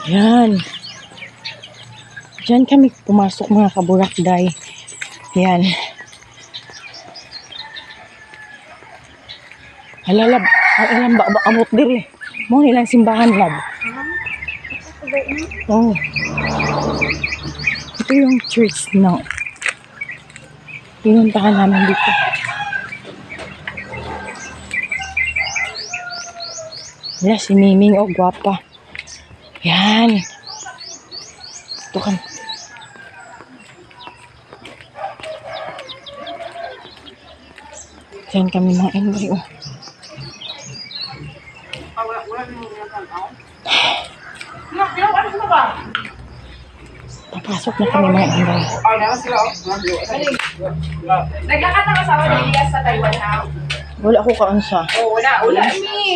Yan. Diyan kami pumasok mga kaburakday. Yan. Halalab. Alam ba amot diri. Mo nilang simbahan lab. Oh. Ito yung church na pinuntahan namin dito. Wala si Miming. Oh, gwapa. Yan. Ito kan. Diyan kami mga envoy. Oh. Papasok na kami mga envoy. Nagkakata ka sa Elias sa Taiwan ha? Wala ko kaunsa. Oo, wala.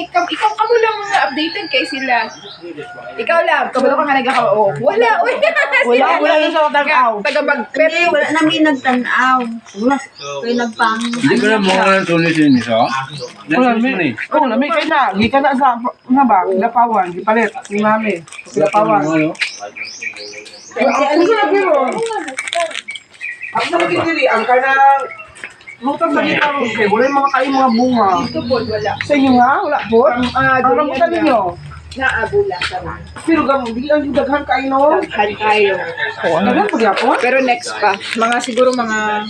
Ikaw kamo lang updated kay sila. Ikaw lang, kabalo ka nga nagkakao. Wala, Wala na sa tag-aw. Pero Wala namin nagtanaw. Kaya nagpang. Hindi ko na mga tulis yun isa. Wala, may kaya na. Gikan na sa, nga ba, Lapawan, gipalit, ni Mami. Lapawan. Ang sabi mo, ang sabi dili, ang kanang, lutang ba dito, wala yung mga kain mga bunga. dito po, wala. Sa inyo nga, wala po. Ang rambutan ninyo. Naabula sa Pero gamang, di ang daghan kain no. Daghan tayo. Daghan po po. Pero next pa. Mga siguro mga